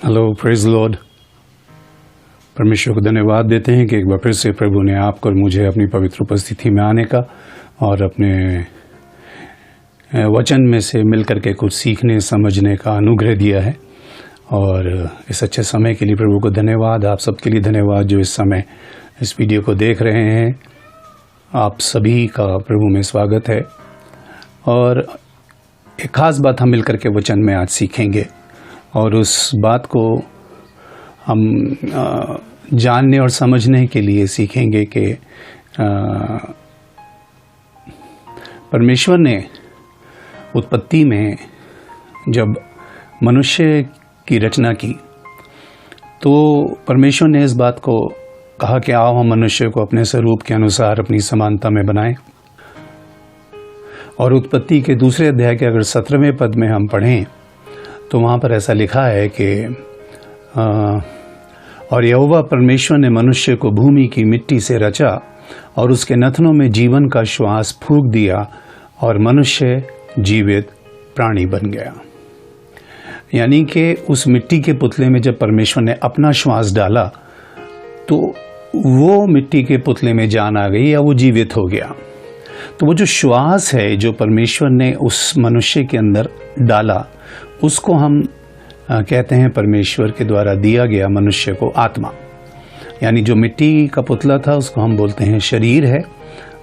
Hello, praise Lord. परमेश्वर को धन्यवाद देते हैं कि एक बार फिर से प्रभु ने आपको और मुझे अपनी पवित्र उपस्थिति में आने का और अपने वचन में से मिलकर के कुछ सीखने समझने का अनुग्रह दिया है। और इस अच्छे समय के लिए प्रभु को धन्यवाद। आप सबके लिए धन्यवाद जो इस समय इस वीडियो को देख रहे हैं। आप सभी का प्रभु में स्वागत है। और एक ख़ास बात हम मिलकर के वचन में आज सीखेंगे और उस बात को हम जानने और समझने के लिए सीखेंगे कि परमेश्वर ने उत्पत्ति में जब मनुष्य की रचना की तो परमेश्वर ने इस बात को कहा कि आओ हम मनुष्य को अपने स्वरूप के अनुसार अपनी समानता में बनाएं। और उत्पत्ति के दूसरे अध्याय के अगर 17वें पद में हम पढ़ें तो वहाँ पर ऐसा लिखा है कि और यहोवा परमेश्वर ने मनुष्य को भूमि की मिट्टी से रचा और उसके नथनों में जीवन का श्वास फूंक दिया और मनुष्य जीवित प्राणी बन गया। यानी कि उस मिट्टी के पुतले में जब परमेश्वर ने अपना श्वास डाला तो वो मिट्टी के पुतले में जान आ गई या वो जीवित हो गया। तो वो जो श्वास है जो परमेश्वर ने उस मनुष्य के अंदर डाला उसको हम कहते हैं परमेश्वर के द्वारा दिया गया मनुष्य को आत्मा। यानी जो मिट्टी का पुतला था उसको हम बोलते हैं शरीर है,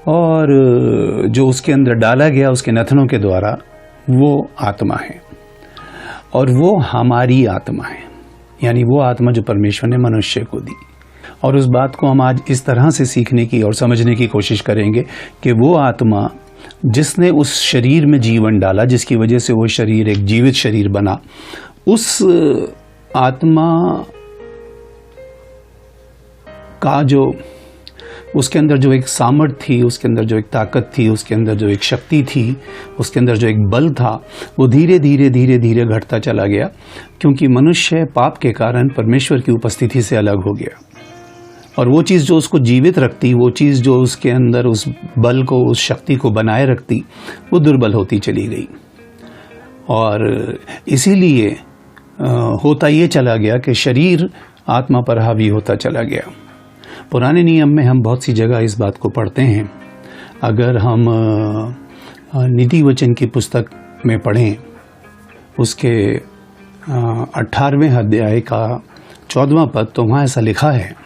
और जो उसके अंदर डाला गया उसके नथनों के द्वारा वो आत्मा है। और वो हमारी आत्मा है, यानी वो आत्मा जो परमेश्वर ने मनुष्य को दी। और उस बात को हम आज इस तरह से सीखने की और समझने की कोशिश करेंगे कि वो आत्मा जिसने उस शरीर में जीवन डाला, जिसकी वजह से वो शरीर एक जीवित शरीर बना, उस आत्मा का जो उसके अंदर जो एक सामर्थ थी, उसके अंदर जो एक ताकत थी, उसके अंदर जो एक शक्ति थी, उसके अंदर जो एक बल था, वो धीरे धीरे घटता चला गया, क्योंकि मनुष्य पाप के कारण परमेश्वर की उपस्थिति से अलग हो गया। और वो चीज़ जो उसको जीवित रखती, वो चीज़ जो उसके अंदर उस बल को, उस शक्ति को बनाए रखती, वो दुर्बल होती चली गई। और इसीलिए होता ये चला गया कि शरीर आत्मा पर हावी होता चला गया। पुराने नियम में हम बहुत सी जगह इस बात को पढ़ते हैं। अगर हम नीति वचन की पुस्तक में पढ़ें उसके 18वें अध्याय का 14वां पद, तो वहाँ ऐसा लिखा है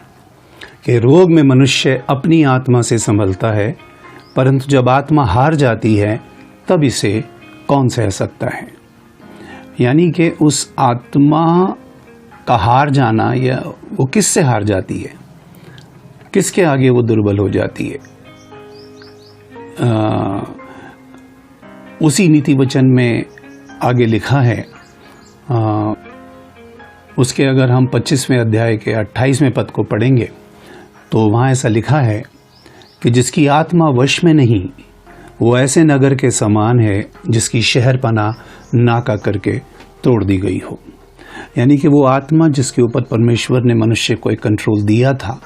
कि रोग में मनुष्य अपनी आत्मा से संभलता है, परंतु जब आत्मा हार जाती है तब इसे कौन सह सकता है। यानी कि उस आत्मा का हार जाना, या वो किससे हार जाती है, किसके आगे वो दुर्बल हो जाती है। उसी नीति वचन में आगे लिखा है, उसके अगर हम 25वें अध्याय के 28वें पद को पढ़ेंगे तो वहाँ ऐसा लिखा है कि जिसकी आत्मा वश में नहीं वो ऐसे नगर के समान है जिसकी शहरपना नाका करके तोड़ दी गई हो। यानी कि वो आत्मा जिसके ऊपर परमेश्वर ने मनुष्य को एक कंट्रोल दिया था,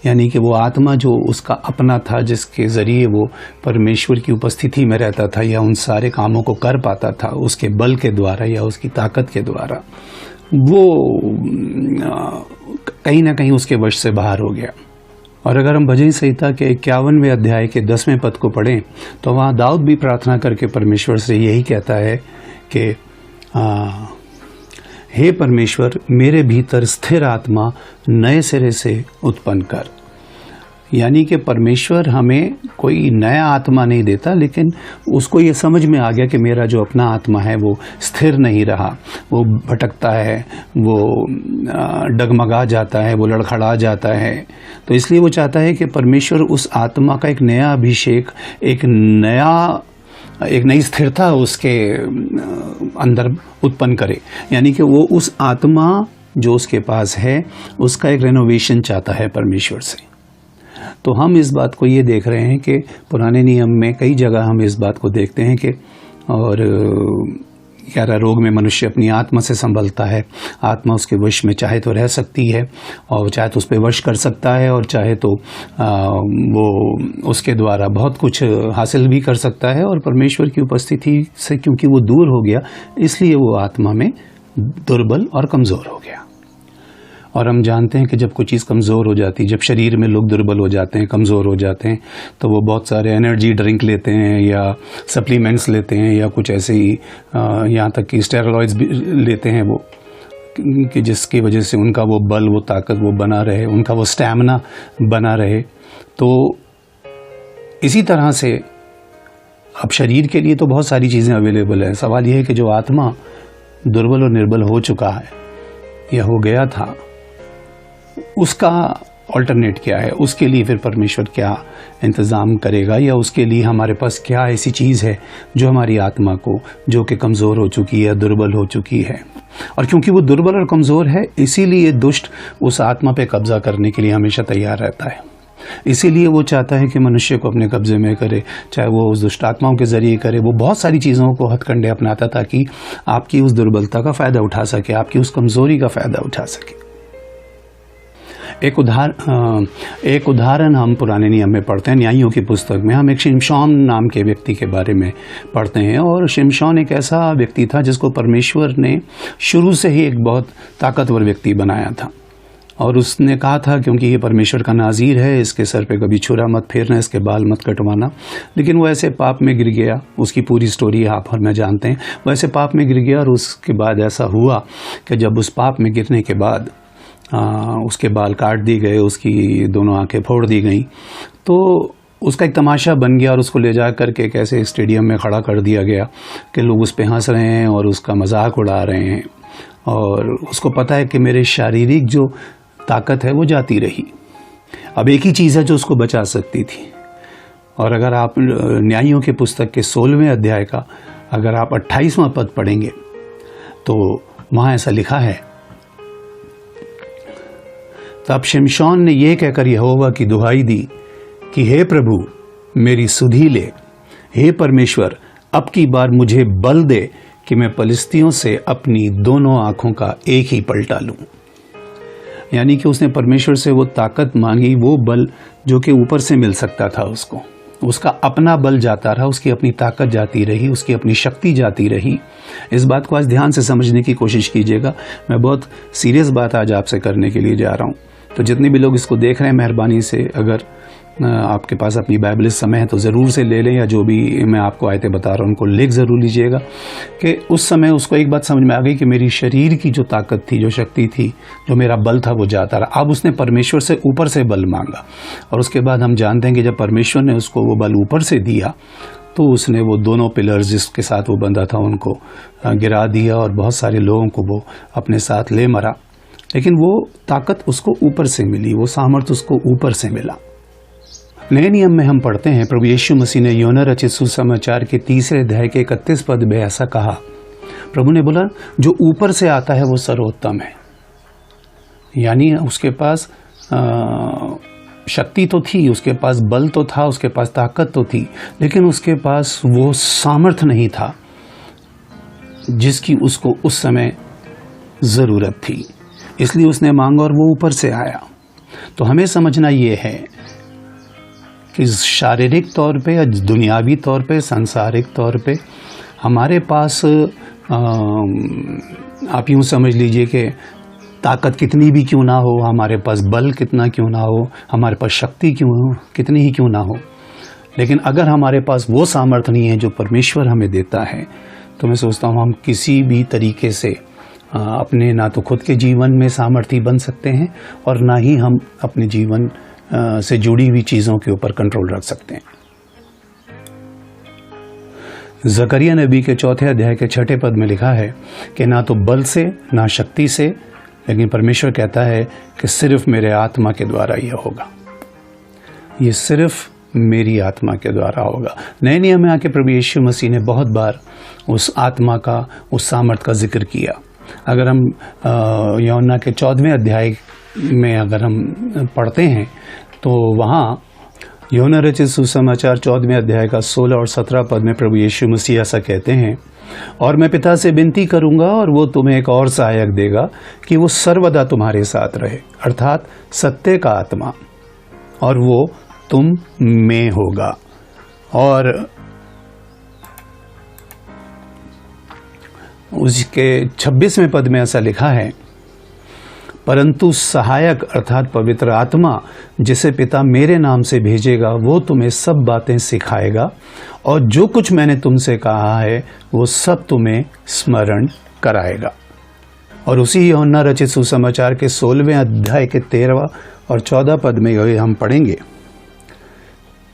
यानी कि वो आत्मा जो उसका अपना था, जिसके ज़रिए वो परमेश्वर की उपस्थिति में रहता था या उन सारे कामों को कर पाता था उसके बल के द्वारा या उसकी ताकत के द्वारा, वो कहीं ना कहीं उसके वश से बाहर हो गया। और अगर हम भजन संहिता के 51वें अध्याय के 10वें पद को पढ़ें तो वहाँ दाऊद भी प्रार्थना करके परमेश्वर से यही कहता है कि हे परमेश्वर, मेरे भीतर स्थिर आत्मा नए सिरे से उत्पन्न कर। यानी कि परमेश्वर हमें कोई नया आत्मा नहीं देता, लेकिन उसको ये समझ में आ गया कि मेरा जो अपना आत्मा है वो स्थिर नहीं रहा, वो भटकता है, वो डगमगा जाता है, वो लड़खड़ा जाता है। तो इसलिए वो चाहता है कि परमेश्वर उस आत्मा का एक नया अभिषेक, एक नई स्थिरता उसके अंदर उत्पन्न करे। यानी कि वो उस आत्मा जो उसके पास है उसका एक रेनोवेशन चाहता है परमेश्वर से। तो हम इस बात को ये देख रहे हैं कि पुराने नियम में कई जगह हम इस बात को देखते हैं कि और 11 रोग में मनुष्य अपनी आत्मा से संभलता है। आत्मा उसके वश में चाहे तो रह सकती है और चाहे तो उस पर वश कर सकता है, और चाहे तो वो उसके द्वारा बहुत कुछ हासिल भी कर सकता है। और परमेश्वर की उपस्थिति से क्योंकि वो दूर हो गया, इसलिए वो आत्मा में दुर्बल और कमज़ोर हो गया। और हम जानते हैं कि जब कोई चीज़ कमज़ोर हो जाती है, जब शरीर में लोग दुर्बल हो जाते हैं, कमज़ोर हो जाते हैं, तो वो बहुत सारे एनर्जी ड्रिंक लेते हैं या सप्लीमेंट्स लेते हैं या कुछ ऐसे ही यहाँ तक कि स्टेरॉइड्स भी लेते हैं वो, कि जिसकी वजह से उनका वो बल, वो ताकत वो बना रहे, उनका वो स्टैमिना बना रहे। तो इसी तरह से अब शरीर के लिए तो बहुत सारी चीज़ें अवेलेबल है। सवाल यह है कि जो आत्मा दुर्बल और निर्बल हो चुका है या हो गया था, उसका ऑल्टरनेट क्या है, उसके लिए फिर परमेश्वर क्या इंतज़ाम करेगा, या उसके लिए हमारे पास क्या ऐसी चीज़ है जो हमारी आत्मा को, जो कि कमज़ोर हो चुकी है, दुर्बल हो चुकी है। और क्योंकि वो दुर्बल और कमज़ोर है, इसीलिए दुष्ट उस आत्मा पे कब्ज़ा करने के लिए हमेशा तैयार रहता है। इसीलिए वो चाहता है कि मनुष्य को अपने कब्जे में करे, चाहे वो उस दुष्ट आत्माओं के ज़रिए करे। वो बहुत सारी चीज़ों को हथकंडे अपनाता ताकि आपकी उस दुर्बलता का फ़ायदा उठा सके, आपकी उस कमज़ोरी का फ़ायदा उठा सके। एक उदाहरण हम पुराने नियम में पढ़ते हैं, न्यायियों की पुस्तक में। हम एक शिमशोन नाम के व्यक्ति के बारे में पढ़ते हैं, और शिमशोन एक ऐसा व्यक्ति था जिसको परमेश्वर ने शुरू से ही एक बहुत ताकतवर व्यक्ति बनाया था। और उसने कहा था, क्योंकि ये परमेश्वर का नाज़ीर है, इसके सर पे कभी छुरा मत फेरना, इसके बाल मत कटवाना। लेकिन वो ऐसे पाप में गिर गया। उसकी पूरी स्टोरी आप और मैं जानते हैं। वो ऐसे पाप में गिर गया, और उसके बाद ऐसा हुआ कि जब उस पाप में गिरने के बाद उसके बाल काट दिए गए, उसकी दोनों आंखें फोड़ दी गई, तो उसका एक तमाशा बन गया। और उसको ले जा करके एक ऐसे स्टेडियम में खड़ा कर दिया गया कि लोग उस पर हंस रहे हैं और उसका मजाक उड़ा रहे हैं। और उसको पता है कि मेरे शारीरिक जो ताकत है वो जाती रही। अब एक ही चीज़ है जो उसको बचा सकती थी। और अगर आप न्यायियों के पुस्तक के 16वें अध्याय का अगर आप 28वां पद पढ़ेंगे तो वहाँ ऐसा लिखा है, तब शिमशोन ने यह कहकर यहोवा की दुहाई दी कि हे प्रभु मेरी सुधि ले, हे परमेश्वर अब की बार मुझे बल दे कि मैं पलिस्तियों से अपनी दोनों आंखों का एक ही पलटा लूं। यानी कि उसने परमेश्वर से वो ताकत मांगी, वो बल जो कि ऊपर से मिल सकता था उसको। उसका अपना बल जाता रहा, उसकी अपनी ताकत जाती रही, उसकी अपनी शक्ति जाती रही। इस बात को आज ध्यान से समझने की कोशिश कीजिएगा। मैं बहुत सीरियस बात आज आपसे करने के लिए जा रहा हूँ। तो जितने भी लोग इसको देख रहे हैं, मेहरबानी से अगर आपके पास अपनी बाइबल इस समय है तो ज़रूर से ले लें, या जो भी मैं आपको आयतें बता रहा हूँ उनको लिख ज़रूर लीजिएगा। कि उस समय उसको एक बात समझ में आ गई कि मेरी शरीर की जो ताकत थी, जो शक्ति थी, जो मेरा बल था, वो जाता रहा। अब उसने परमेश्वर से ऊपर से बल मांगा, और उसके बाद हम जानते हैं कि जब परमेश्वर ने उसको वो बल ऊपर से दिया तो उसने वो दोनों पिलर्स जिसके साथ वो बंधा था उनको गिरा दिया, और बहुत सारे लोगों को वो अपने साथ ले मरा। लेकिन वो ताकत उसको ऊपर से मिली, वो सामर्थ्य उसको ऊपर से मिला। नए नियम में हम पढ़ते हैं, प्रभु यीशु मसीह ने यूहन्ना रचित सुसमाचार के 3 अध्याय के 31 पद में ऐसा कहा। प्रभु ने बोला, जो ऊपर से आता है वो सर्वोत्तम है। यानी उसके पास शक्ति तो थी, उसके पास बल तो था, उसके पास ताकत तो थी, लेकिन उसके पास वो सामर्थ्य नहीं था जिसकी उसको उस समय ज़रूरत थी। इसलिए उसने मांगा और वो ऊपर से आया। तो हमें समझना ये है कि शारीरिक तौर पे या दुनियावी तौर पे, सांसारिक तौर पे हमारे पास आप यूँ समझ लीजिए कि ताकत कितनी भी क्यों ना हो, हमारे पास बल कितना क्यों ना हो, हमारे पास शक्ति कितनी ही क्यों ना हो, लेकिन अगर हमारे पास वो सामर्थ्य नहीं है जो परमेश्वर हमें देता है, तो मैं सोचता हूँ हम किसी भी तरीके से अपने ना तो खुद के जीवन में सामर्थ्य बन सकते हैं, और ना ही हम अपने जीवन से जुड़ी हुई चीज़ों के ऊपर कंट्रोल रख सकते हैं। जकरिया नबी के 4 अध्याय के 6 पद में लिखा है कि ना तो बल से ना शक्ति से, लेकिन परमेश्वर कहता है कि सिर्फ मेरे आत्मा के द्वारा यह होगा। ये सिर्फ मेरी आत्मा के द्वारा होगा। नए नियम में आके प्रभु यीशु मसीह ने बहुत बार उस आत्मा का, उस सामर्थ्य का जिक्र किया। अगर हम यूहन्ना के 14वें अध्याय में अगर हम पढ़ते हैं तो वहाँ यूहन्ना रचित सुसमाचार 14वें अध्याय का 16 और 17 पद में प्रभु यीशु मसीह ऐसा कहते हैं, और मैं पिता से विनती करूंगा और वो तुम्हें एक और सहायक देगा कि वो सर्वदा तुम्हारे साथ रहे, अर्थात सत्य का आत्मा, और वो तुम में होगा। और उसके 26वें पद में ऐसा लिखा है, परंतु सहायक अर्थात पवित्र आत्मा जिसे पिता मेरे नाम से भेजेगा वो तुम्हें सब बातें सिखाएगा और जो कुछ मैंने तुमसे कहा है वो सब तुम्हें स्मरण कराएगा। और उसी यूहन्ना रचित सुसमाचार के 16वें अध्याय के 13 और 14 पद में हम पढ़ेंगे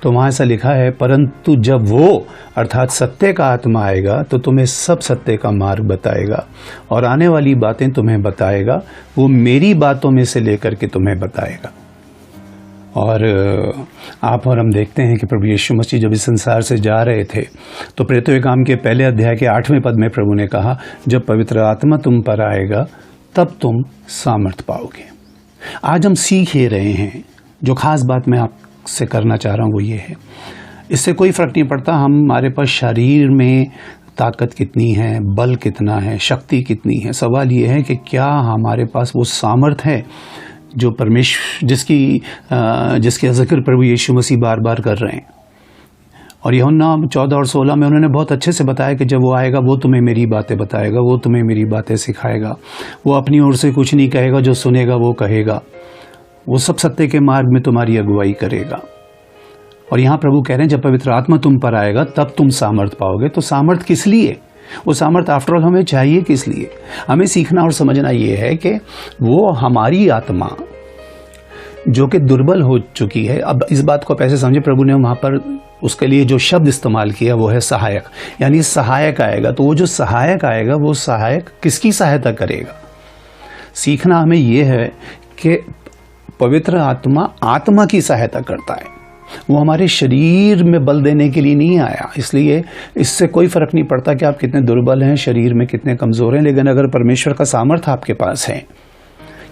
तो वहाँ ऐसा लिखा है, परंतु जब वो अर्थात सत्य का आत्मा आएगा तो तुम्हें सब सत्य का मार्ग बताएगा और आने वाली बातें तुम्हें बताएगा, वो मेरी बातों में से लेकर के तुम्हें बताएगा। और आप और हम देखते हैं कि प्रभु यीशु मसीह जब इस संसार से जा रहे थे तो प्रेरितों के काम के पहले अध्याय के 8वें पद में प्रभु ने कहा, जब पवित्र आत्मा तुम पर आएगा तब तुम सामर्थ पाओगे। आज हम सीख ही रहे हैं। जो खास बात मैं आपसे करना चाह रहा हूँ वो ये है, इससे कोई फर्क नहीं पड़ता हमारे पास शरीर में ताकत कितनी है, बल कितना है, शक्ति कितनी है। सवाल ये है कि क्या हमारे पास वो सामर्थ है जो परमेश्वर जिसके जिक्र प्रभु यीशु मसीह बार बार कर रहे हैं। और यूहन्ना 14 और 16 में उन्होंने बहुत अच्छे से बताया कि जब वो आएगा वो तुम्हें मेरी बातें बताएगा, वो तुम्हें मेरी बातें सिखाएगा, वो अपनी ओर से कुछ नहीं कहेगा, जो सुनेगा वो कहेगा, वो सब सत्य के मार्ग में तुम्हारी अगुवाई करेगा। और यहाँ प्रभु कह रहे हैं जब पवित्र आत्मा तुम पर आएगा तब तुम सामर्थ पाओगे। तो सामर्थ किस लिए? वो सामर्थ आफ्टर ऑल हमें चाहिए किस लिए? हमें सीखना और समझना ये है कि वो हमारी आत्मा जो कि दुर्बल हो चुकी है। अब इस बात को आप ऐसे समझे, प्रभु ने वहाँ पर उसके लिए जो शब्द इस्तेमाल किया वो है सहायक, यानी सहायक आएगा। तो वो जो सहायक आएगा वो सहायक किसकी सहायता करेगा? सीखना हमें ये है कि पवित्र आत्मा की सहायता करता है। वो हमारे शरीर में बल देने के लिए नहीं आया। इसलिए इससे कोई फर्क नहीं पड़ता कि आप कितने दुर्बल हैं, शरीर में कितने कमजोर हैं, लेकिन अगर परमेश्वर का सामर्थ्य आपके पास है,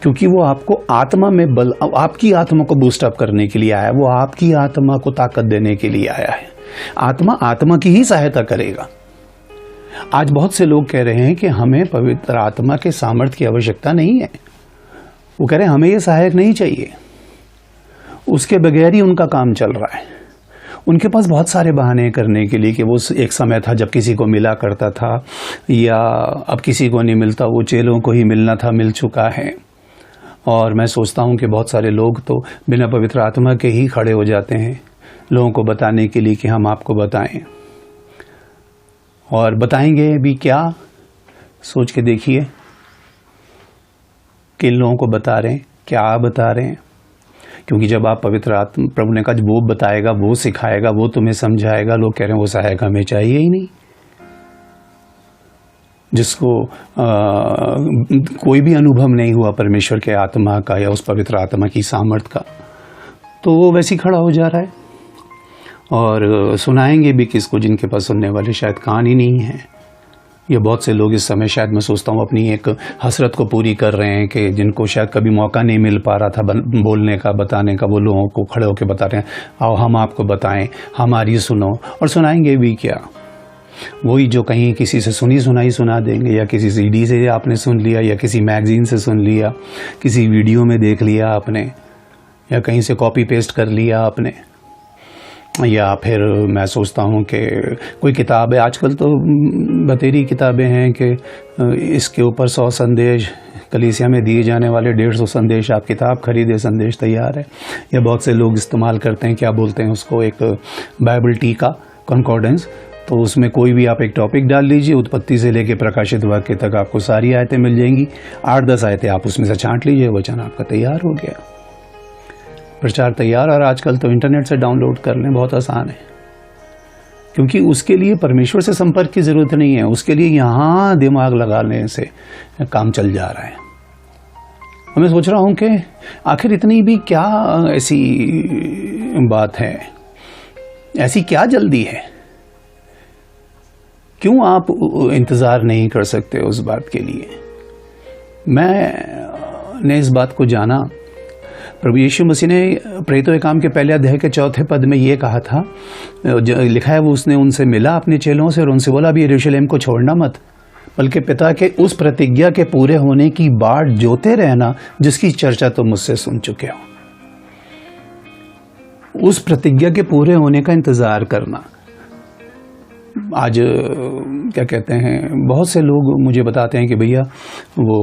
क्योंकि वो आपको आत्मा में बल, आपकी आत्मा को बूस्टअप करने के लिए आया, वो आपकी आत्मा को ताकत देने के लिए आया है। आत्मा की ही सहायता करेगा। आज बहुत से लोग कह रहे हैं कि हमें पवित्र आत्मा के सामर्थ्य की आवश्यकता नहीं है। वो कह रहे हैं हमें ये सहायक नहीं चाहिए, उसके बगैर ही उनका काम चल रहा है। उनके पास बहुत सारे बहाने करने के लिए कि वो एक समय था जब किसी को मिला करता था या अब किसी को नहीं मिलता, वो चेलों को ही मिलना था, मिल चुका है। और मैं सोचता हूँ कि बहुत सारे लोग तो बिना पवित्र आत्मा के ही खड़े हो जाते हैं लोगों को बताने के लिए कि हम आपको बताएं। और बताएंगे भी क्या? सोच के देखिए, किन लोगों को बता रहे हैं, क्या बता रहे हैं? क्योंकि जब आप पवित्र आत्मा, प्रभु ने कहा वो बताएगा, वो सिखाएगा, वो तुम्हें समझाएगा, लोग कह रहे हैं वो सहायक हमें चाहिए ही नहीं। जिसको कोई भी अनुभव नहीं हुआ परमेश्वर के आत्मा का या उस पवित्र आत्मा की सामर्थ का, तो वो वैसे ही खड़ा हो जा रहा है। और सुनाएंगे भी किसको, जिनके पास सुनने वाले शायद कान ही नहीं है। ये बहुत से लोग इस समय शायद मैं सोचता हूँ अपनी एक हसरत को पूरी कर रहे हैं कि जिनको शायद कभी मौका नहीं मिल पा रहा था बोलने का, बताने का, वो लोगों को खड़े होकर बता रहे हैं आओ हम आपको बताएं, हमारी सुनो। और सुनाएंगे भी क्या? वही जो कहीं किसी से सुनी सुनाई सुना देंगे, या किसी सीडी से आपने सुन लिया, या किसी मैगजीन से सुन लिया, किसी वीडियो में देख लिया आपने, या कहीं से कॉपी पेस्ट कर लिया आपने, या फिर मैं सोचता हूँ कि कोई किताब है। आजकल तो बतेरी किताबें हैं कि इसके ऊपर 100 संदेश कलीसिया में दिए जाने वाले 150 संदेश, आप किताब खरीदे, संदेश तैयार है। या बहुत से लोग इस्तेमाल करते हैं, क्या बोलते हैं उसको, एक बाइबल टीका, कॉन्कॉर्डेंस। तो उसमें कोई भी आप एक टॉपिक डाल लीजिए, उत्पत्ति से लेकर प्रकाशित वाक्य तक आपको सारी आयतें मिल जाएंगी। 8-10 आयतें आप उसमें से छांट लीजिए, वचन आपका तैयार हो गया, प्रचार तैयार। और आजकल तो इंटरनेट से डाउनलोड कर लें, बहुत आसान है। क्योंकि उसके लिए परमेश्वर से संपर्क की जरूरत नहीं है, उसके लिए यहाँ दिमाग लगाने से काम चल जा रहा है। मैं सोच रहा हूँ कि आखिर इतनी भी क्या ऐसी बात है, ऐसी क्या जल्दी है? क्यों आप इंतजार नहीं कर सकते उस बात के लिए? मैंने इस बात को जाना, प्रभु यीशु मसीह ने प्रेरितों के काम के पहले अध्याय के 4 पद में ये कहा था, लिखा है, वो उसने उनसे मिला अपने चेलों से और उनसे बोला अभी यरूशलेम को छोड़ना मत, बल्कि पिता के उस प्रतिज्ञा के पूरे होने की बाट जोते रहना जिसकी चर्चा तुम मुझसे सुन चुके हो। उस प्रतिज्ञा के पूरे होने का इंतजार करना। आज क्या कहते हैं, बहुत से लोग मुझे बताते हैं कि भैया वो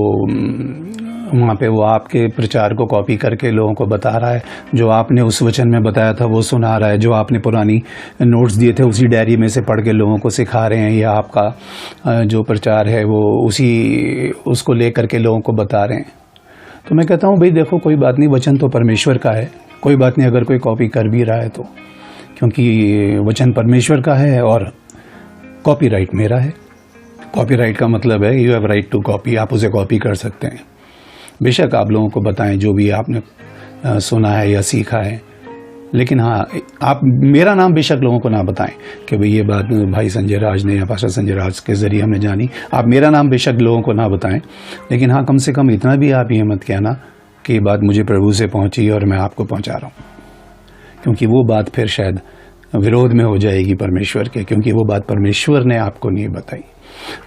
वहाँ पे वो आपके प्रचार को कॉपी करके लोगों को बता रहा है, जो आपने उस वचन में बताया था वो सुना रहा है, जो आपने पुरानी नोट्स दिए थे उसी डायरी में से पढ़ के लोगों को सिखा रहे हैं, या आपका जो प्रचार है वो उसको ले करके लोगों को बता रहे हैं। तो मैं कहता हूँ भाई देखो, कोई बात नहीं, वचन तो परमेश्वर का है, कोई बात नहीं अगर कोई कॉपी कर भी रहा है तो, क्योंकि वचन परमेश्वर का है और कॉपीराइट मेरा है। कॉपीराइट का मतलब है you have right to copy, आप उसे कॉपी कर सकते हैं। बेशक आप लोगों को बताएं जो भी आपने सुना है या सीखा है, लेकिन हाँ, आप मेरा नाम बेशक लोगों को ना बताएं कि भाई ये बात भाई संजय राज ने या पास्टर संजय राज के ज़रिए हमने जानी। आप मेरा नाम बेशक लोगों को ना बताएं, लेकिन हाँ, कम से कम इतना भी आप ये मत कहना कि ये बात मुझे प्रभु से पहुंची और मैं आपको पहुंचा रहा हूँ, क्योंकि वो बात फिर शायद विरोध में हो जाएगी परमेश्वर के, क्योंकि वो बात परमेश्वर ने आपको नहीं बताई।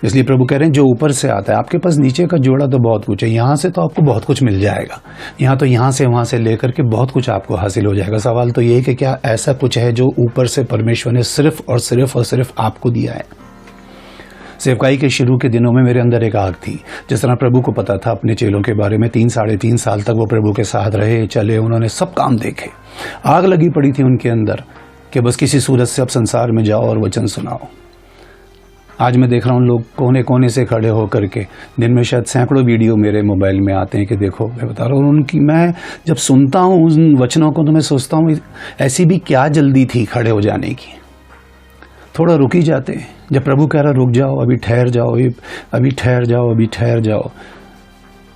इसलिए प्रभु कह रहे हैं जो ऊपर से आता है, आपके पास नीचे का जोड़ा तो बहुत कुछ है, यहाँ से तो आपको बहुत कुछ मिल जाएगा, यहाँ तो यहाँ से वहाँ से लेकर के बहुत कुछ आपको हासिल हो जाएगा। सवाल तो ये है कि क्या ऐसा कुछ है जो ऊपर से परमेश्वर ने सिर्फ और सिर्फ आपको दिया है। सेवकाई के शुरू के दिनों में मेरे अंदर एक आग थी, जिस तरह प्रभु को पता था अपने चेलों के बारे में। 3-3.5 साल तक वो प्रभु के साथ रहे, चले, उन्होंने सब काम देखे। आग लगी पड़ी थी उनके अंदर कि बस किसी सूरत से अब संसार में जाओ और वचन सुनाओ। आज मैं देख रहा हूँ लोग कोने कोने से खड़े होकर के, दिन में शायद सैकड़ों वीडियो मेरे मोबाइल में आते हैं कि देखो, मैं बता रहा हूँ उनकी। मैं जब सुनता हूँ उन वचनों को तो मैं सोचता हूँ ऐसी भी क्या जल्दी थी खड़े हो जाने की, थोड़ा रुक ही जाते। जब प्रभु कह रहा रुक जाओ, अभी ठहर जाओ, अभी ठहर जाओ, अभी ठहर जाओ।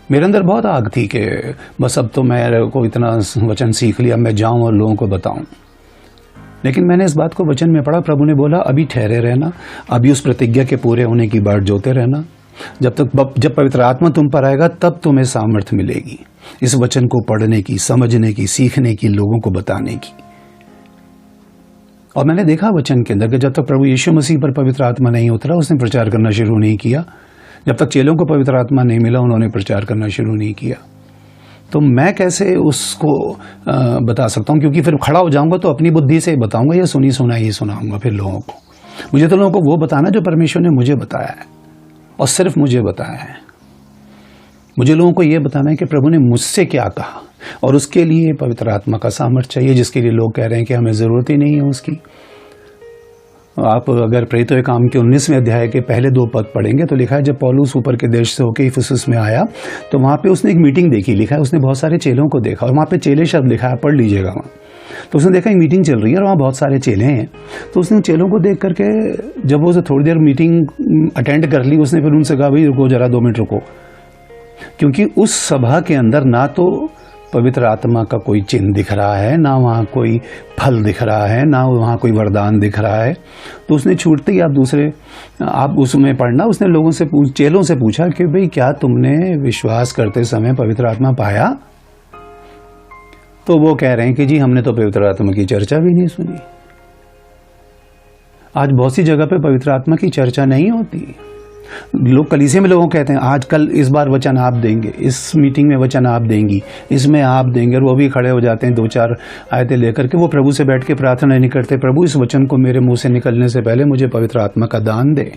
मेरे अंदर बहुत आग थी कि बस अब तो मैं को इतना वचन सीख लिया, मैं जाऊं और लोगों को बताऊं। लेकिन मैंने इस बात को वचन में पढ़ा, प्रभु ने बोला अभी ठहरे रहना, अभी उस प्रतिज्ञा के पूरे होने की बाट जोते रहना। जब पवित्र आत्मा तुम पर आएगा तब तुम्हें सामर्थ्य मिलेगी इस वचन को पढ़ने की, समझने की, सीखने की, लोगों को बताने की। और मैंने देखा वचन के अंदर कि जब तक प्रभु यीशु मसीह पर पवित्र आत्मा नहीं उतरा, उसने प्रचार करना शुरू नहीं किया। जब तक चेलों को पवित्र आत्मा नहीं मिला, उन्होंने प्रचार करना शुरू नहीं किया। तो मैं कैसे उसको बता सकता हूँ, क्योंकि फिर खड़ा हो जाऊंगा तो अपनी बुद्धि से बताऊंगा या सुनी सुना ही सुनाऊंगा फिर लोगों को। मुझे तो लोगों को वो बताना जो परमेश्वर ने मुझे बताया है, और सिर्फ मुझे बताया है। मुझे लोगों को ये बताना है कि प्रभु ने मुझसे क्या कहा, और उसके लिए पवित्र आत्मा का सामर्थ्य चाहिए, जिसके लिए लोग कह रहे हैं कि हमें ज़रूरत ही नहीं है उसकी। आप अगर प्रेरितों काम के 19वें अध्याय के पहले 2 पद पढ़ेंगे तो लिखा है जब पौलुस ऊपर के देश से होकर इफिसुस में आया तो वहाँ पे उसने एक मीटिंग देखी। लिखा है उसने बहुत सारे चेलों को देखा, और वहाँ पे चेले शब्द लिखा है, पढ़ लीजिएगा वहाँ। तो उसने देखा एक मीटिंग चल रही है और वहाँ बहुत सारे चेले हैं। तो उसने चेलों को देख करके, जब वो थोड़ी देर मीटिंग अटेंड कर ली, उसने फिर उनसे कहा भाई रुको जरा, 2 मिनट रुको, क्योंकि उस सभा के अंदर ना तो पवित्र आत्मा का कोई चिन्ह दिख रहा है, ना वहाँ कोई फल दिख रहा है, ना वहाँ कोई वरदान दिख रहा है। तो उसने छूटते ही आप उसमें पढ़ना, उसने लोगों से चेलों से पूछा कि भाई क्या तुमने विश्वास करते समय पवित्र आत्मा पाया? तो वो कह रहे हैं कि जी हमने तो पवित्र आत्मा की चर्चा भी नहीं सुनी। आज बहुत सी जगह पे पवित्र आत्मा की चर्चा नहीं होती। लोग कलीसिया में लोगों कहते हैं आज कल इस बार वचन आप देंगे, इस मीटिंग में वचन आप देंगी, इसमें आप देंगे, और वो भी खड़े हो जाते हैं 2-4 आयतें लेकर के। वो प्रभु से बैठ के प्रार्थना नहीं करते, प्रभु इस वचन को मेरे मुंह से निकलने से पहले मुझे पवित्र आत्मा का दान दे,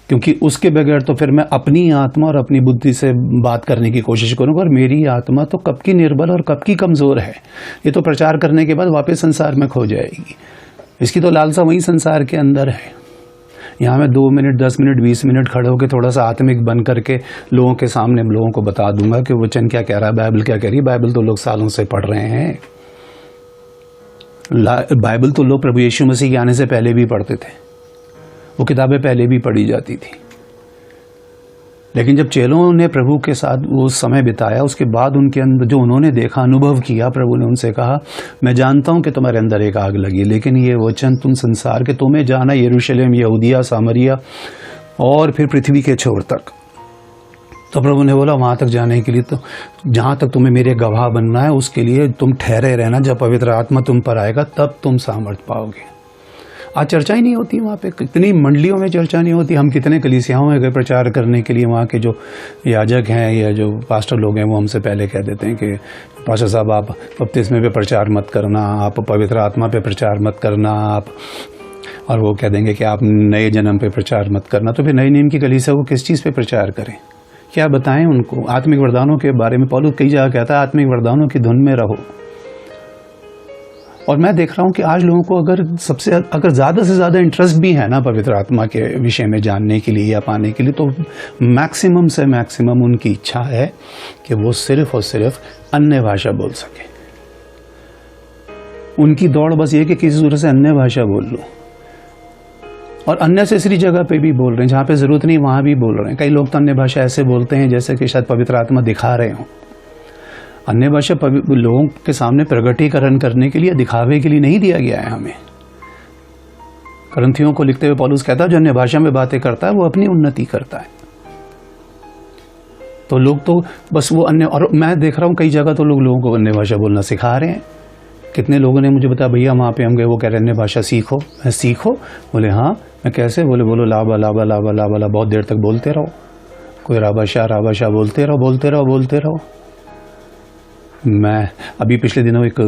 क्योंकि उसके बगैर तो फिर मैं अपनी आत्मा और अपनी बुद्धि से बात करने की कोशिश करूंगा, और मेरी आत्मा तो कब की निर्बल और कब की कमजोर है। ये तो प्रचार करने के बाद वापस संसार में खो जाएगी। इसकी तो लालसा वही संसार के अंदर है। यहाँ मैं 2 मिनट, 10 मिनट, 20 मिनट खड़े होकर थोड़ा सा आत्मिक बन करके लोगों के सामने लोगों को बता दूंगा कि वचन क्या कह रहा है, बाइबल क्या कह रही है। बाइबल तो लोग सालों से पढ़ रहे हैं। बाइबल तो लोग प्रभु यीशु मसीह के आने से पहले भी पढ़ते थे, वो किताबें पहले भी पढ़ी जाती थी। लेकिन जब चेलों ने प्रभु के साथ वो समय बिताया, उसके बाद उनके अंदर जो उन्होंने देखा, अनुभव किया, प्रभु ने उनसे कहा मैं जानता हूं कि तुम्हारे अंदर एक आग लगी, लेकिन ये वचन तुम संसार के, तुम्हें जाना यरूशलेम, यहूदिया, सामरिया और फिर पृथ्वी के छोर तक। तो प्रभु ने बोला वहां तक जाने के लिए तो जहां तक तुम्हें मेरे गवाह बनना है, उसके लिए तुम ठहरे रहना। जब पवित्र आत्मा तुम पर आएगा तब तुम सामर्थ पाओगे। आज चर्चा ही नहीं होती वहाँ पे, कितनी मंडलियों में चर्चा नहीं होती। हम कितने कलीसियाओं में गए प्रचार करने के लिए, वहाँ के जो याजक हैं या जो पास्टर लोग हैं वो हमसे पहले कह देते हैं कि पास्टर साहब आप बपतिस्मे पे प्रचार मत करना, आप पवित्र आत्मा पे प्रचार मत करना, आप, और वो कह देंगे कि आप नए जन्म पे प्रचार मत करना। तो फिर नए नियम की कलीसिया को किस चीज़ पे प्रचार करें, क्या बताएं उनको? आत्मिक वरदानों के बारे में पौलुस कई जगह कहता है आत्मिक वरदानों की धुन में रहो। और मैं देख रहा हूँ कि आज लोगों को अगर ज़्यादा से ज़्यादा इंटरेस्ट भी है ना पवित्र आत्मा के विषय में जानने के लिए या पाने के लिए, तो मैक्सिमम से मैक्सिमम उनकी इच्छा है कि वो सिर्फ और सिर्फ अन्य भाषा बोल सके। उनकी दौड़ बस ये कि किसी सूरत से अन्य भाषा बोल लो, और अन्य से इसी जगह पे भी बोल रहे हैं, जहाँ पे ज़रूरत नहीं वहाँ भी बोल रहे हैं। कई लोग तो अन्य भाषा ऐसे बोलते हैं जैसे कि शायद पवित्र आत्मा दिखा रहे हों। अन्य भाषा लोगों के सामने प्रगटीकरण करने के लिए, दिखावे के लिए नहीं दिया गया है हमें। करंथियों को लिखते हुए पौलुस कहता है जो अन्य भाषा में बातें करता है वो अपनी उन्नति करता है। तो लोग तो बस वो अन्य, और मैं देख रहा हूँ कई जगह तो लोगों को अन्य भाषा बोलना सिखा रहे हैं। कितने लोगों ने मुझे बताया भैया वहाँ पे हम गए, वो कह रहे अन्य भाषा सीखो। मैं सीखो? बोले हाँ। मैं कैसे? बोलो लाबा लाबा लाबा लाबा ला, बहुत देर तक बोलते रहो, कोई राबाशा बोलते रहो। मैं अभी पिछले दिनों एक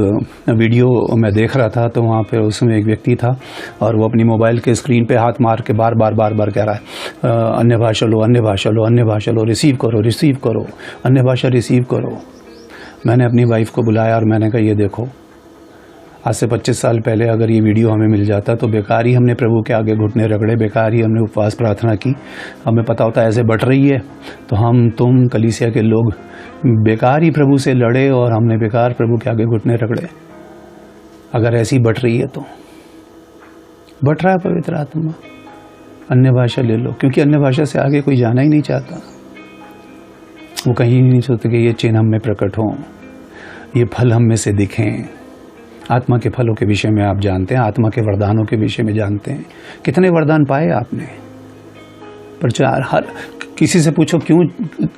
वीडियो मैं देख रहा था, तो वहाँ पे उसमें एक व्यक्ति था और वो अपनी मोबाइल के स्क्रीन पे हाथ मार के बार बार कह रहा है अन्य भाषा लो, रिसीव करो, अन्य भाषा रिसीव करो। मैंने अपनी वाइफ को बुलाया और मैंने कहा ये देखो, आज से 25 साल पहले अगर ये वीडियो हमें मिल जाता तो बेकार ही हमने प्रभु के आगे घुटने रगड़े, बेकार ही हमने उपवास प्रार्थना की। हमें पता होता ऐसे बढ़ रही है तो हम तुम कलीसिया के लोग बेकार ही प्रभु से लड़े और हमने बेकार प्रभु के आगे घुटने रगड़े। अगर ऐसी बढ़ रही है तो बढ़ रहा है पवित्र आत्मा, अन्य भाषा ले लो, क्योंकि अन्य भाषा से आगे कोई जाना ही नहीं चाहता। वो कहीं नहीं सोचते कि ये चिन्ह हम में प्रकट हों, ये फल हम में से दिखें। आत्मा के फलों के विषय में आप जानते हैं, आत्मा के वरदानों के विषय में जानते हैं। कितने वरदान पाए आपने? प्रचार, हर किसी से पूछो क्यों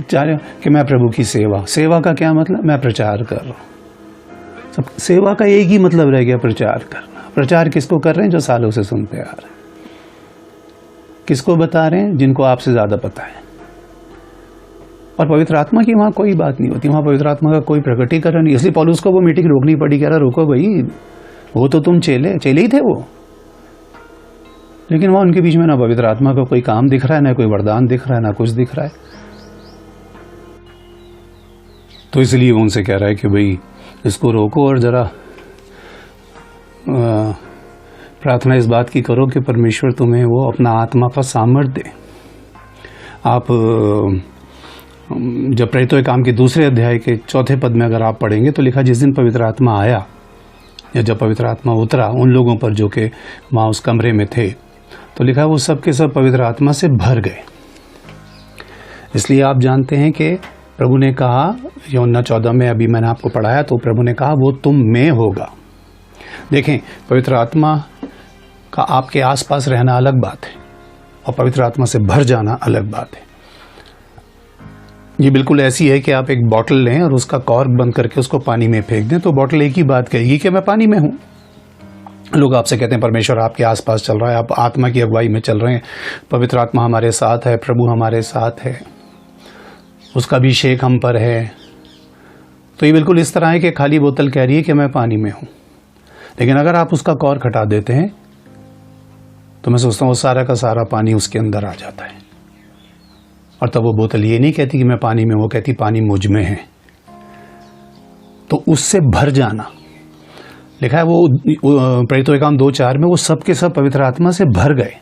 चाह रहे हो कि मैं प्रभु की सेवा का क्या मतलब? मैं प्रचार कर रहा हूँ। सब सेवा का एक ही मतलब रह गया, प्रचार करना। प्रचार किसको कर रहे हैं? जो सालों से सुनते आ रहे हैं। किसको बता रहे हैं? जिनको आपसे ज्यादा पता है। और पवित्र आत्मा की वहाँ कोई बात नहीं होती, वहाँ पवित्र आत्मा का कोई प्रकटीकरण नहीं। इसलिए पौलुस को वो मीटिंग रोकनी पड़ी, कह रहा रोको भाई, वो तो तुम चेले ही थे वो, लेकिन वहाँ उनके बीच में ना पवित्र आत्मा का कोई काम दिख रहा है, ना कोई वरदान दिख रहा है, ना कुछ दिख रहा है। तो इसलिए वो उनसे कह रहा है कि भाई इसको रोको और जरा प्रार्थना इस बात की करो कि परमेश्वर तुम्हें वो अपना आत्मा का सामर्थ्य दे। आप जब प्रेरितों के काम के 2 अध्याय के 4 पद में अगर आप पढ़ेंगे तो लिखा जिस दिन पवित्र आत्मा आया या जब पवित्र आत्मा उतरा उन लोगों पर जो कि वहाँ उस कमरे में थे, तो लिखा वो सब के सब पवित्र आत्मा से भर गए। इसलिए आप जानते हैं कि प्रभु ने कहा यूहन्ना 14 में, अभी मैंने आपको पढ़ाया, तो प्रभु ने कहा वो तुम में होगा। देखें, पवित्र आत्मा का आपके आसपास रहना अलग बात है और पवित्र आत्मा से भर जाना अलग बात है। ये बिल्कुल ऐसी है कि आप एक बॉटल लें और उसका कॉर्क बंद करके उसको पानी में फेंक दें तो बॉटल एक ही बात कहेगी कि मैं पानी में हूँ। लोग आपसे कहते हैं परमेश्वर आपके आसपास चल रहा है, आप आत्मा की अगुवाई में चल रहे हैं, पवित्र आत्मा हमारे साथ है, प्रभु हमारे साथ है, उसका अभिषेक हम पर है। तो ये बिल्कुल इस तरह है कि खाली बोतल कह रही है कि मैं पानी में हूँ, लेकिन अगर आप उसका कॉर्क हटा देते हैं तो मैं सोचता हूँ वो सारा का सारा पानी उसके अंदर आ जाता है। और तब वो बोतल ये नहीं कहती कि मैं पानी में, वो कहती पानी मुझ में है। तो उससे भर जाना लिखा है वो प्रेरितों के काम 2:4 में, वो सब के सब पवित्र आत्मा से भर गए।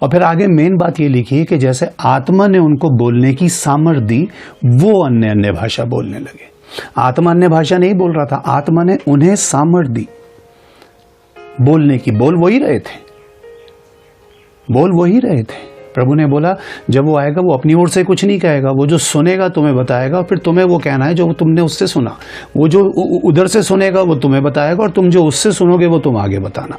और फिर आगे मेन बात ये लिखी है कि जैसे आत्मा ने उनको बोलने की सामर्थ्य दी वो अन्य भाषा बोलने लगे। आत्मा अन्य भाषा नहीं बोल रहा था, आत्मा ने उन्हें सामर्थ्य दी बोलने की। बोल वही रहे थे। प्रभु ने बोला जब वो आएगा वो अपनी ओर से कुछ नहीं कहेगा, वो जो सुनेगा तुम्हें बताएगा, फिर तुम्हें वो कहना है जो तुमने उससे सुना। वो जो उधर से सुनेगा वो तुम्हें बताएगा और तुम जो उससे सुनोगे वो तुम आगे बताना।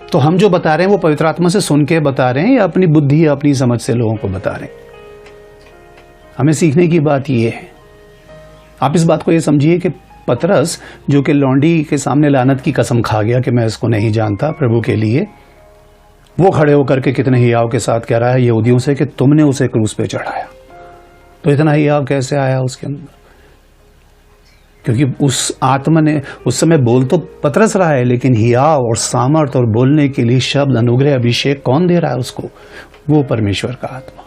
तो हम जो बता रहे हैं वो पवित्र आत्मा से सुन के बता रहे हैं या अपनी बुद्धि या अपनी समझ से लोगों को बता रहे हैं? हमें सीखने की बात ये है। आप इस बात को ये समझिए कि पतरस जो कि लौंडी के सामने लानत की कसम खा गया कि मैं इसको नहीं जानता प्रभु के लिए, वो खड़े होकर के कितने हियाव के साथ कह रहा है यहूदियों से कि तुमने उसे क्रूस पे चढ़ाया। तो इतना हियाव कैसे आया उसके अंदर? क्योंकि उस आत्मा ने उस समय बोल तो पतरस रहा है, लेकिन हियाव और सामर्थ और बोलने के लिए शब्द, अनुग्रह, अभिषेक कौन दे रहा है उसको? वो परमेश्वर का आत्मा।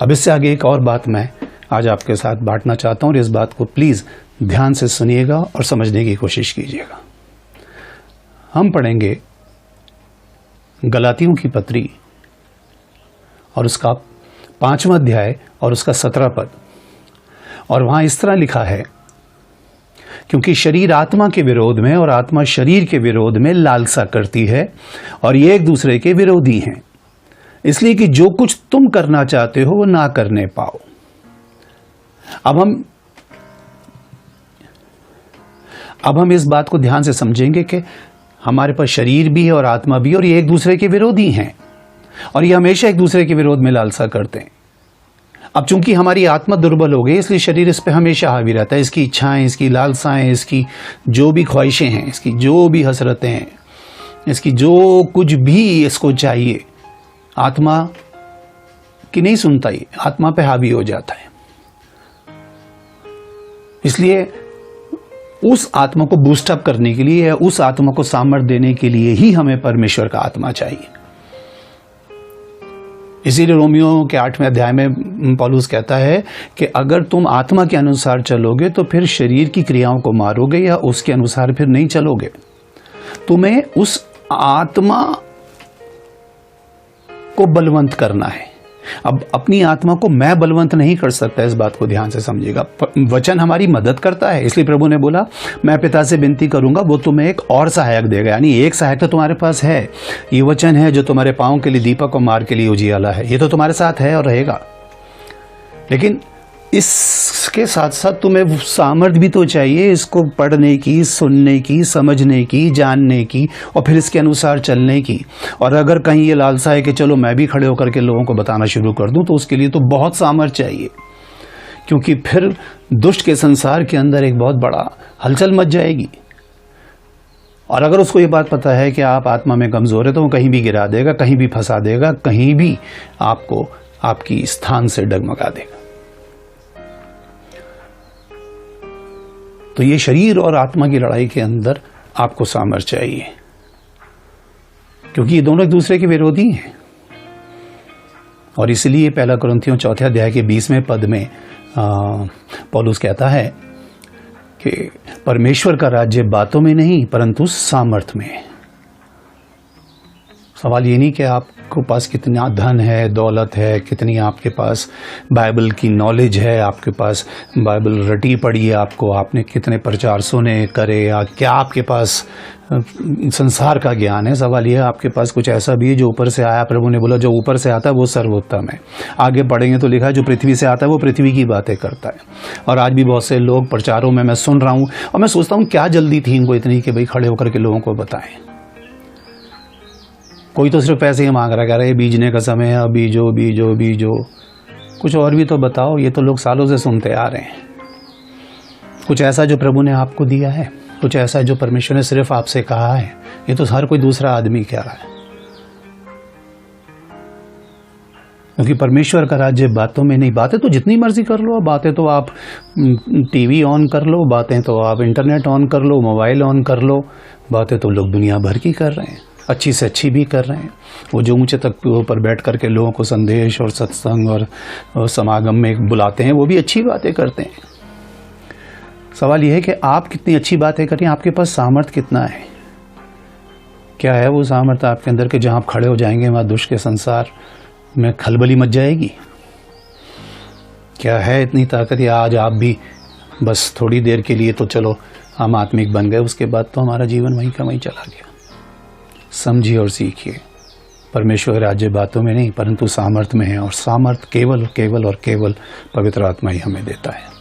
अब इससे आगे एक और बात मैं आज आपके साथ बांटना चाहता हूं और इस बात को प्लीज ध्यान से सुनिएगा और समझने की कोशिश कीजिएगा। हम पढ़ेंगे गलातियों की पत्री और उसका 5वां अध्याय और उसका 17 पद, और वहां इस तरह लिखा है, क्योंकि शरीर आत्मा के विरोध में और आत्मा शरीर के विरोध में लालसा करती है और ये एक दूसरे के विरोधी हैं, इसलिए कि जो कुछ तुम करना चाहते हो वो ना करने पाओ। अब हम इस बात को ध्यान से समझेंगे कि हमारे पास शरीर भी है और आत्मा भी है और ये एक दूसरे के विरोधी हैं और ये हमेशा एक दूसरे के विरोध में लालसा करते हैं। अब चूंकि हमारी आत्मा दुर्बल हो गई इसलिए शरीर इस पे हमेशा हावी रहता है, इसकी इच्छाएं, इसकी लालसाएं, इसकी जो भी ख्वाहिशें हैं, इसकी जो भी हसरतें हैं, इसकी जो कुछ भी इसको चाहिए, आत्मा की नहीं सुनता, ही आत्मा पे हावी हो जाता है। इसलिए उस आत्मा को बूस्टअप करने के लिए, उस आत्मा को सामर्थ्य देने के लिए ही हमें परमेश्वर का आत्मा चाहिए। इसीलिए रोमियो के 8वें अध्याय में पौलुस कहता है कि अगर तुम आत्मा के अनुसार चलोगे तो फिर शरीर की क्रियाओं को मारोगे या उसके अनुसार फिर नहीं चलोगे। तुम्हें उस आत्मा को बलवंत करना है। अब अपनी आत्मा को मैं बलवंत नहीं कर सकता, इस बात को ध्यान से समझिएगा। वचन हमारी मदद करता है, इसलिए प्रभु ने बोला मैं पिता से विनती करूंगा, वो तुम्हें एक और सहायक देगा। यानी एक सहायक तो तुम्हारे पास है, ये वचन है जो तुम्हारे पांव के लिए दीपक और मार्ग के लिए उजियाला है। ये तो तुम्हारे साथ है और रहेगा, लेकिन इसके साथ साथ तुम्हें सामर्थ्य भी तो चाहिए इसको पढ़ने की, सुनने की, समझने की, जानने की और फिर इसके अनुसार चलने की। और अगर कहीं ये लालसा है कि चलो मैं भी खड़े होकर के लोगों को बताना शुरू कर दूं, तो उसके लिए तो बहुत सामर्थ्य चाहिए, क्योंकि फिर दुष्ट के संसार के अंदर एक बहुत बड़ा हलचल मच जाएगी। और अगर उसको ये बात पता है कि आप आत्मा में कमजोर है तो वो कहीं भी गिरा देगा, कहीं भी फंसा देगा, कहीं भी आपको आपकी स्थान से डगमगा देगा। तो ये शरीर और आत्मा की लड़ाई के अंदर आपको सामर्थ्य चाहिए, क्योंकि ये दोनों एक दूसरे के विरोधी हैं। और इसलिए 1 कुरिन्थियों 4 अध्याय के 20वें पद में पौलुस कहता है कि परमेश्वर का राज्य बातों में नहीं परंतु सामर्थ्य में है। सवाल ये नहीं कि आपके पास कितना धन है, दौलत है, कितनी आपके पास बाइबल की नॉलेज है, आपके पास बाइबल रटी पड़ी है, आपने कितने प्रचार सुने करे, या क्या आपके पास संसार का ज्ञान है। सवाल यह है आपके पास कुछ ऐसा भी है जो ऊपर से आया। प्रभु ने बोला जो ऊपर से आता है वो सर्वोत्तम है। आगे पढ़ेंगे तो लिखा है जो पृथ्वी से आता है वो पृथ्वी की बातें करता है। और आज भी बहुत से लोग प्रचारों में मैं सुन रहा हूँ और मैं सोचता हूँ क्या जल्दी थी इनको इतनी कि भाई खड़े होकर के लोगों को बताएं। कोई तो सिर्फ पैसे ही मांग रहा है, कह रहा है बीजने का समय है, बीजो बीजो बीजो, कुछ और भी तो बताओ। ये तो लोग सालों से सुनते आ रहे हैं। कुछ ऐसा जो प्रभु ने आपको दिया है, कुछ ऐसा जो परमेश्वर ने सिर्फ आपसे कहा है। ये तो हर कोई दूसरा आदमी कह रहा है, क्योंकि परमेश्वर का राज्य बातों में नहीं। बातें तो जितनी मर्जी कर लो, बातें तो आप टीवी ऑन कर लो, बातें तो आप इंटरनेट ऑन कर लो, मोबाइल ऑन कर लो, बातें तो लोग दुनिया भर की कर रहे हैं, अच्छी से अच्छी भी कर रहे हैं। वो जो ऊंचे तक ऊपर बैठ करके लोगों को संदेश और सत्संग और समागम में बुलाते हैं, वो भी अच्छी बातें करते हैं। सवाल यह है कि आप कितनी अच्छी बातें करें, आपके पास सामर्थ्य कितना है, क्या है वो सामर्थ्य आपके अंदर के जहां आप खड़े हो जाएंगे वहां दुष्ट के संसार में खलबली मच जाएगी। क्या है इतनी ताकत, या आज आप भी बस थोड़ी देर के लिए तो चलो हम आत्मिक बन गए, उसके बाद तो हमारा जीवन वहीं का वहीं चला गया। समझिए और सीखिए, परमेश्वर राज्य बातों में नहीं परंतु सामर्थ्य में है, और सामर्थ्य केवल केवल और केवल पवित्र आत्मा ही हमें देता है।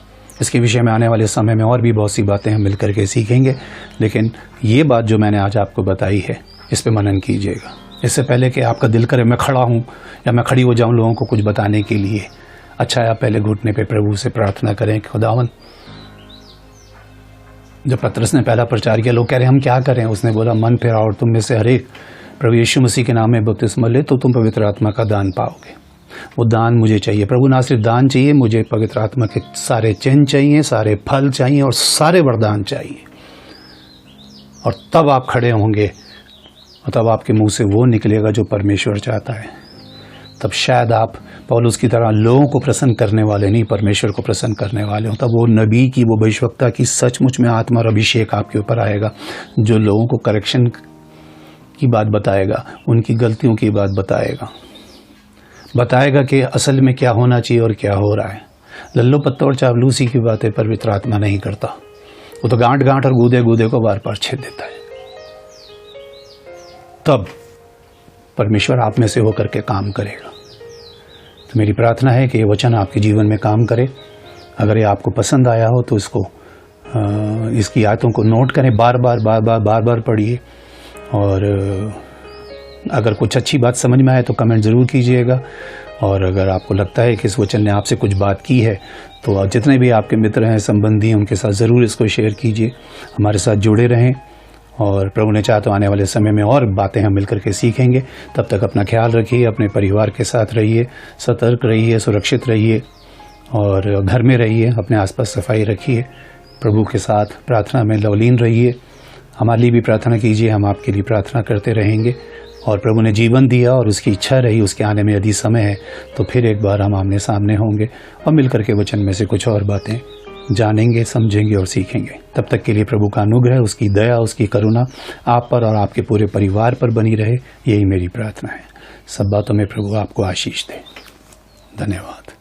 इसके विषय में आने वाले समय में और भी बहुत सी बातें हम मिलकर के सीखेंगे, लेकिन ये बात जो मैंने आज आपको बताई है इस पे मनन कीजिएगा। इससे पहले कि आपका दिल करे मैं खड़ा हूँ या मैं खड़ी हो जाऊँ लोगों को कुछ बताने के लिए, अच्छा है आप पहले घुटने पे प्रभु से प्रार्थना करें, खुदावन जब पतरस ने पहला प्रचार किया, लोग कह रहे हैं हम क्या करें, उसने बोला मन फिराओ और तुम में से हर एक प्रभु यीशु मसीह के नाम में बपतिस्मा ले तो तुम पवित्र आत्मा का दान पाओगे। वो दान मुझे चाहिए प्रभु, ना सिर्फ दान चाहिए, मुझे पवित्र आत्मा के सारे चिन्ह चाहिए, सारे फल चाहिए और सारे वरदान चाहिए। और तब आप खड़े होंगे और तब आपके मुंह से वो निकलेगा जो परमेश्वर चाहता है। तब शायद आप पौलुस की तरह लोगों को प्रसन्न करने वाले नहीं, परमेश्वर को प्रसन्न करने वाले हो। तब वो नबी की, वो भविष्यवक्ता की सचमुच में आत्मा और अभिषेक आपके ऊपर आएगा, जो लोगों को करेक्शन की बात बताएगा, उनकी गलतियों की बात बताएगा कि असल में क्या होना चाहिए और क्या हो रहा है। लल्लो पत्ता और चावलूसी की बातें पवित्र आत्मा नहीं करता, वो तो गांठ गांठ और गूदे गूदे को बार बार छेद देता है। तब परमेश्वर आप में से होकर के काम करेगा। तो मेरी प्रार्थना है कि ये वचन आपके जीवन में काम करे। अगर ये आपको पसंद आया हो तो इसकी आयतों को नोट करें, बार बार पढ़िए। और अगर कुछ अच्छी बात समझ में आए तो कमेंट ज़रूर कीजिएगा। और अगर आपको लगता है कि इस वचन ने आपसे कुछ बात की है तो जितने भी आपके मित्र हैं, संबंधी हैं, उनके साथ ज़रूर इसको शेयर कीजिए। हमारे साथ जुड़े रहें और प्रभु ने चाहा तो आने वाले समय में और बातें हम मिलकर के सीखेंगे। तब तक अपना ख्याल रखिए, अपने परिवार के साथ रहिए, सतर्क रहिए, सुरक्षित रहिए और घर में रहिए, अपने आसपास सफाई रखिए, प्रभु के साथ प्रार्थना में लवलीन रहिए। हमारे लिए भी प्रार्थना कीजिए, हम आपके लिए प्रार्थना करते रहेंगे। और प्रभु ने जीवन दिया और उसकी इच्छा रही उसके आने में यदि समय है तो फिर एक बार हम आमने सामने होंगे और मिलकर के वचन में से कुछ और बातें जानेंगे, समझेंगे और सीखेंगे। तब तक के लिए प्रभु का अनुग्रह, उसकी दया, उसकी करुणा आप पर और आपके पूरे परिवार पर बनी रहे, यही मेरी प्रार्थना है। सब बातों में प्रभु आपको आशीष दे। धन्यवाद।